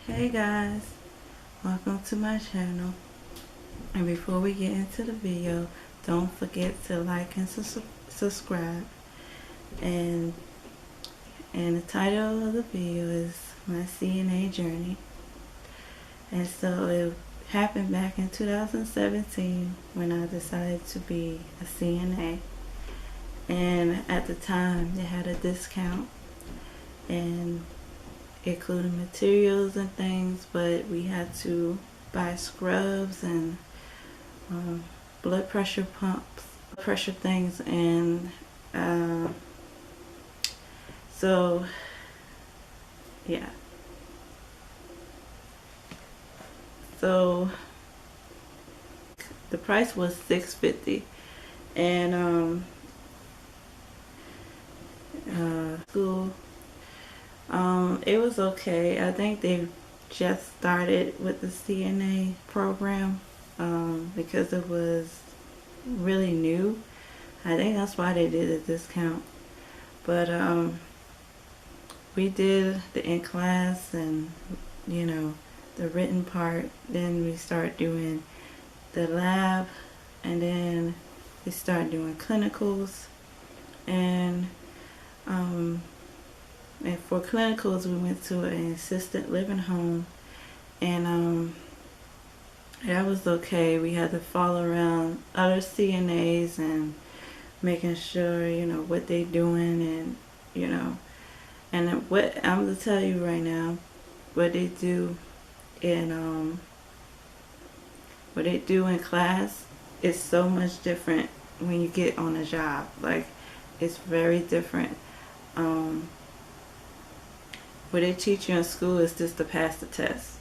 Hey guys, welcome to my channel. And before we get into the video, don't forget to like and subscribe. And the title of the video is my CNA journey. And so it happened back in 2017 when I decided to be a CNA. And at the time they had a discount and including materials and things, but we had to buy scrubs and blood pressure pumps, pressure things, and so yeah. So the price was $650, and school. It was okay. I think they just started with the CNA program because it was really new. I think that's why they did a discount. But we did the in-class and, the written part. Then we start doing the lab, and then we start doing clinicals. And for clinicals, we went to an assisted living home, and that was okay. We had to follow around other CNAs and making sure, what they doing, and what I'm going to tell you right now, what they do in class is so much different when you get on a job. Like, it's very different. What they teach you in school is just to pass the test,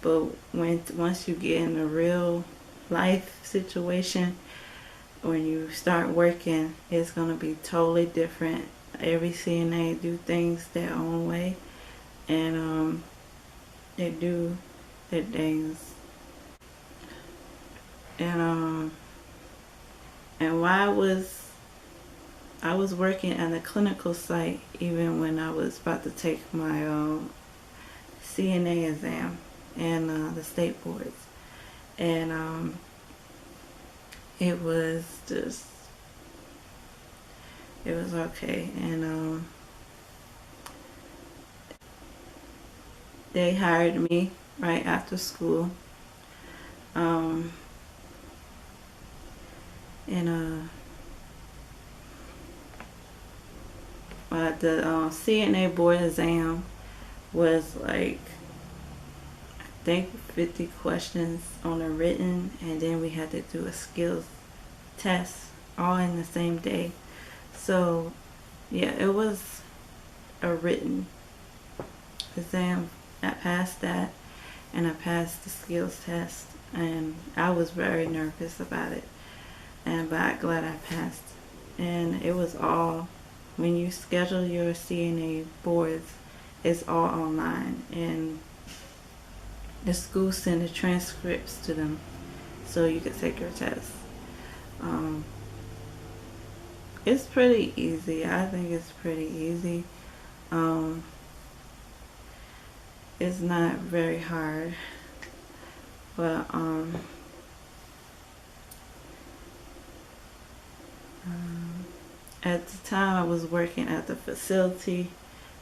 but once you get in a real life situation, when you start working, it's going to be totally different. Every CNA do things their own way, and they do their things, and while I was working at a clinical site even when I was about to take my CNA exam and the state boards, and it was okay. And they hired me right after school, and the CNA board exam was like, I think 50 questions on a written, and then we had to do a skills test all in the same day. So yeah, it was a written exam. I passed that, and I passed the skills test, and I was very nervous about it, but I'm glad I passed. And it was all, when you schedule your CNA boards, it's all online, and the school send the transcripts to them so you can take your test. It's pretty easy. I think it's pretty easy. It's not very hard, but at the time I was working at the facility.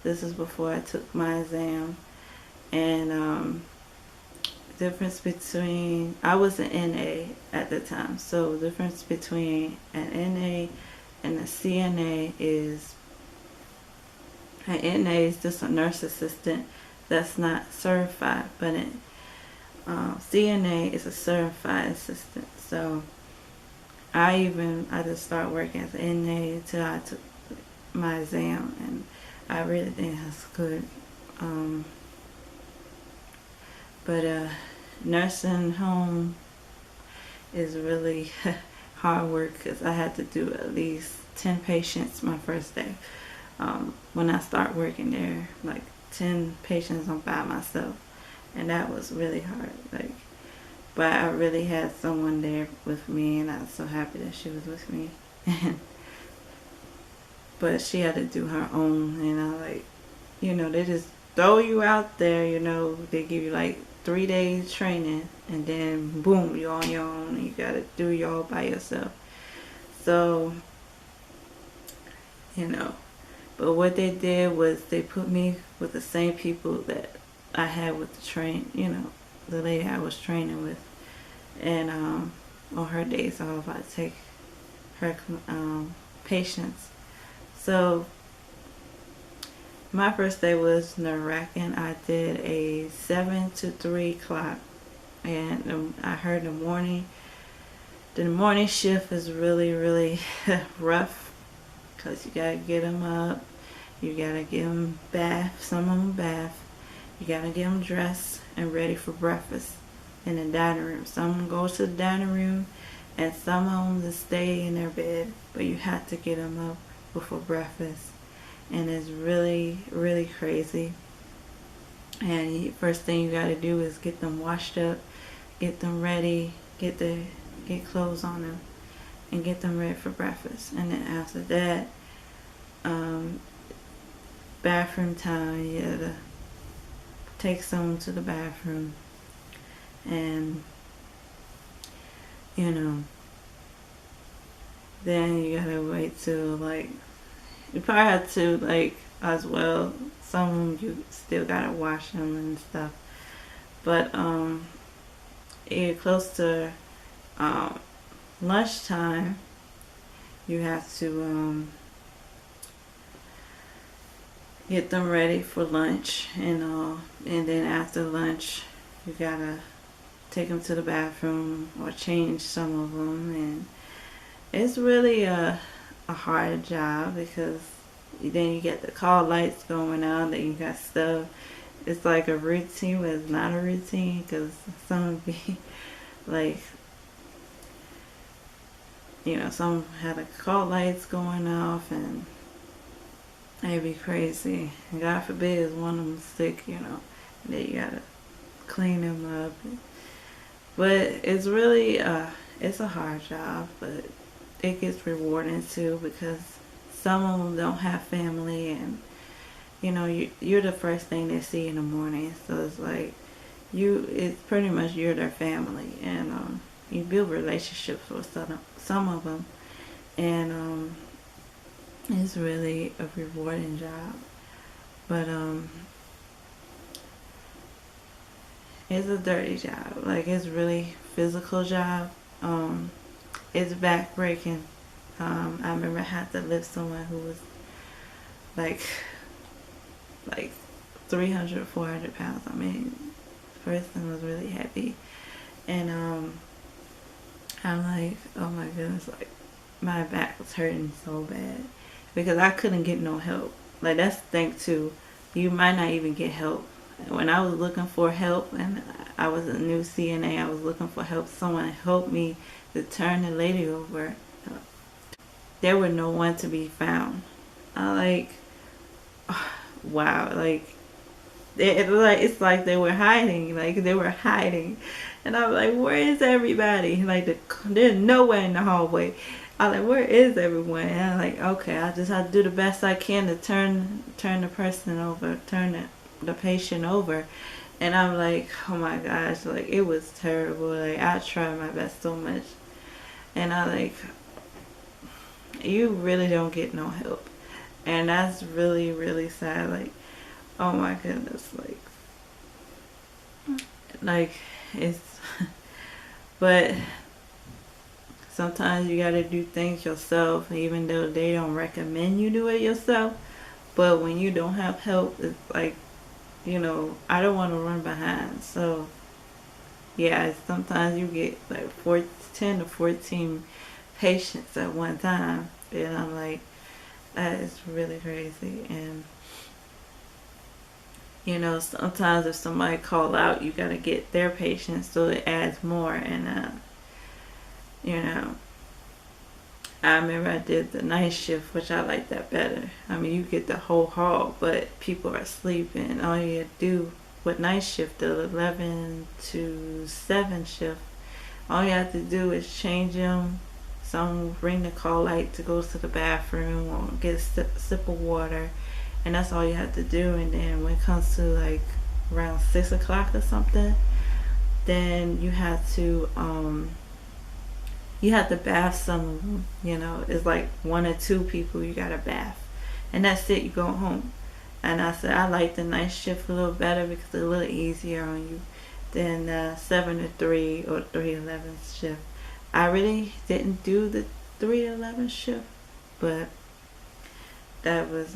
This is before I took my exam, and difference between, I was an NA at the time, so the difference between an NA and a CNA is, an NA is just a nurse assistant that's not certified, but an CNA is a certified assistant. So I just started working as an NA until I took my exam, and I really think that's good. But nursing home is really hard work, because I had to do at least 10 patients my first day. When I start working there, like 10 patients on by myself, and that was really hard. But I really had someone there with me, and I was so happy that she was with me. But she had to do her own, they just throw you out there, they give you like 3 days training, and then boom, you're on your own and you gotta do it all by yourself. So, you know, but what they did was they put me with the same people that I had with the lady I was training with. And on her days off, I take her patients. So my first day was nerve-wracking. I did a 7 to 3 o'clock, and I heard the morning shift is really, really rough, because you gotta get them up, you gotta give them bath, some of them bath, you gotta get them dressed and ready for breakfast in the dining room. Some of them go to the dining room, and some of them just stay in their bed, but you have to get them up before breakfast. And it's really, really crazy. And first thing you got to do is get them washed up, get them ready, get clothes on them, and get them ready for breakfast. And then after that, bathroom time. You gotta take someone to the bathroom, and then you gotta wait till you probably have to as well. Some of them you still gotta wash them and stuff. But you're close to lunchtime. You have to get them ready for lunch, and then after lunch, you gotta take them to the bathroom or change some of them, and it's really a hard job, because then you get the call lights going out, then you got stuff. It's like a routine, but it's not a routine, because some would be some had the call lights going off, and it'd be crazy. And God forbid is one of them sick, that you gotta clean them up. But it's really it's a hard job, but it gets rewarding too, because some of them don't have family, and you're the first thing they see in the morning. So it's like it's pretty much you're their family, and you build relationships with some of them, and it's really a rewarding job. But it's a dirty job. It's really physical job. It's back breaking. I remember I had to lift someone who was like 300, 400 pounds. I mean, the person was really heavy. And I'm like, oh my goodness, my back was hurting so bad, because I couldn't get no help. That's the thing too. You might not even get help. When I was looking for help, and I was a new CNA, I was looking for help. Someone helped me to turn the lady over. There were no one to be found. Wow, it's like they were hiding, and I'm like, where is everybody? There's nowhere in the hallway. I'm like, where is everyone? And I'm like, okay, I just have to do the best I can to turn the person over, turn the patient over. And I'm like, oh my gosh, it was terrible. I tried my best so much, and you really don't get no help, and that's really, really sad. Oh my goodness, it's but sometimes you gotta do things yourself, even though they don't recommend you do it yourself. But when you don't have help, it's I don't want to run behind. So yeah, sometimes you get 10 to 14 patients at one time, and I'm like, that is really crazy. And sometimes if somebody call out, you gotta get their patients, so it adds more. And I remember I did the night shift, which I like that better. I mean, you get the whole hall, but people are sleeping. All you do with night shift, the 11 to 7 shift, all you have to do is change them. Some ring the call light to go to the bathroom or get a sip of water, and that's all you have to do. And then when it comes to like around 6 o'clock or something, then you have to bath some of them. It's like 1 or 2 people you gotta bath, and that's it. You go home. And I said I like the night shift a little better because it's a little easier on you than 7 to 3 or 3 to 11 shift. I really didn't do the 3 to 11 shift, but that was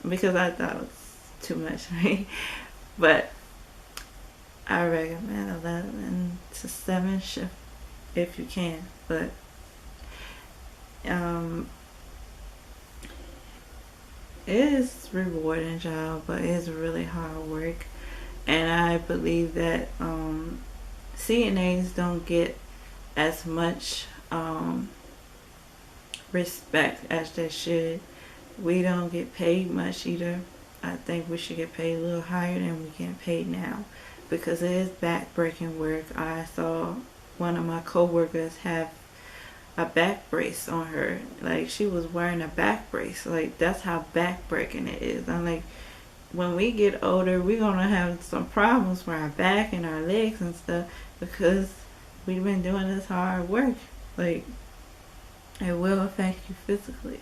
because I thought it was too much, right? But I recommend 11 to 7 shift if you can. But it is rewarding job, but it's really hard work. And I believe that CNAs don't get as much respect as they should. We don't get paid much either. I think we should get paid a little higher than we get paid now, because it is back-breaking work. I saw one of my co-workers have a back brace on her. Like, she was wearing a back brace. Like, that's how back-breaking it is. I'm like, when we get older, we're gonna have some problems with our back and our legs and stuff, because we've been doing this hard work. Like, it will affect you physically.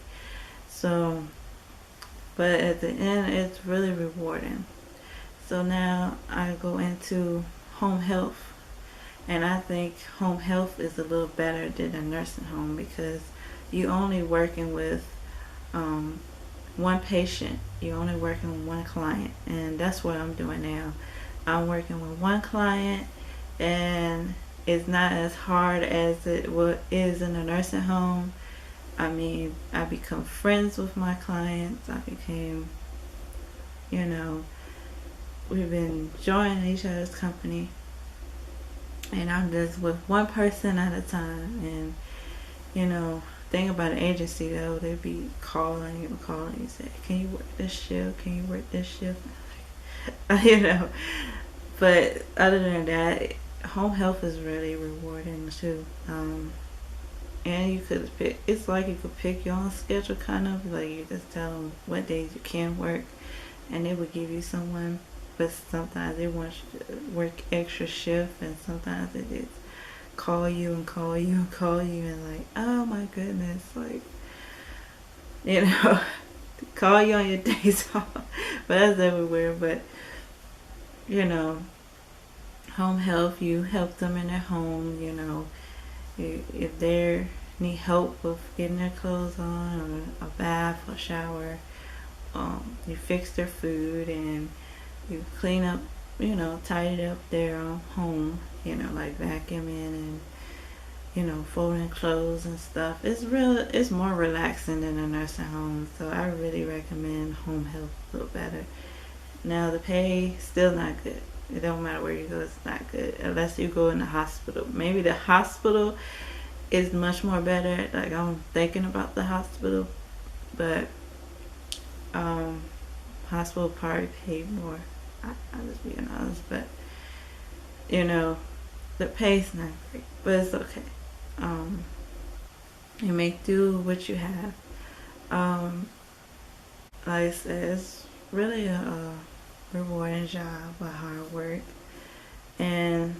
So, but at the end, it's really rewarding. So now I go into home health, and I think home health is a little better than a nursing home, because you only working with one patient. You're only working with one client, and that's what I'm doing now. I'm working with one client, and it's not as hard as it is in a nursing home. I mean, I become friends with my clients. I became, we've been joining each other's company, and I'm just with one person at a time. And thing about an agency though, they be calling you, say, can you work this shift, can you work this shift? But other than that, home health is really rewarding too. And you could pick, it's like you could pick your own schedule, kind of like you just tell them what days you can work, and they would give you someone. But sometimes they want you to work extra shift, and sometimes they just call you and call you and call you, and like, oh my goodness, like, call you on your days off. But that's everywhere. But home health, you help them in their home. If they need help with getting their clothes on, or a bath or shower, you fix their food, and you clean up, tidy up their home, like vacuuming and, folding clothes and stuff. It's more relaxing than a nursing home. So I really recommend home health a little better. Now the pay, still not good. It don't matter where you go, it's not good unless you go in the hospital. Maybe the hospital is much more better. Like, I'm thinking about the hospital, but hospital probably pay more. I'm just being honest, but the pay's not great, but it's okay. You make do what you have. Like I said, it's really a rewarding job, a hard work, and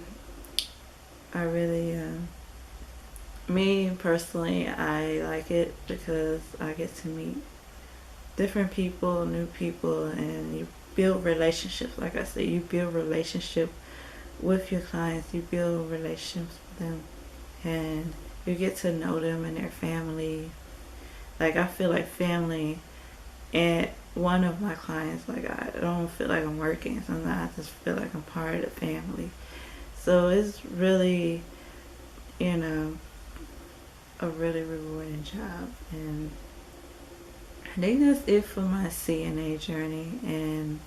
I really, me personally, I like it because I get to meet different people, new people, and you build relationships. Like I said, you build relationship with your clients, you build relationships with them, and you get to know them and their family. Like, I feel like family. And one of my clients, like, I don't feel like I'm working. Sometimes I just feel like I'm part of the family. So it's really, a really rewarding job. And I think that's it for my CNA journey. And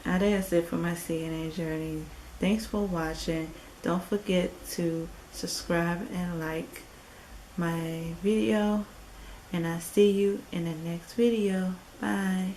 I think that's it for my CNA journey. Thanks for watching. Don't forget to subscribe and like my video, and I'll see you in the next video. Bye.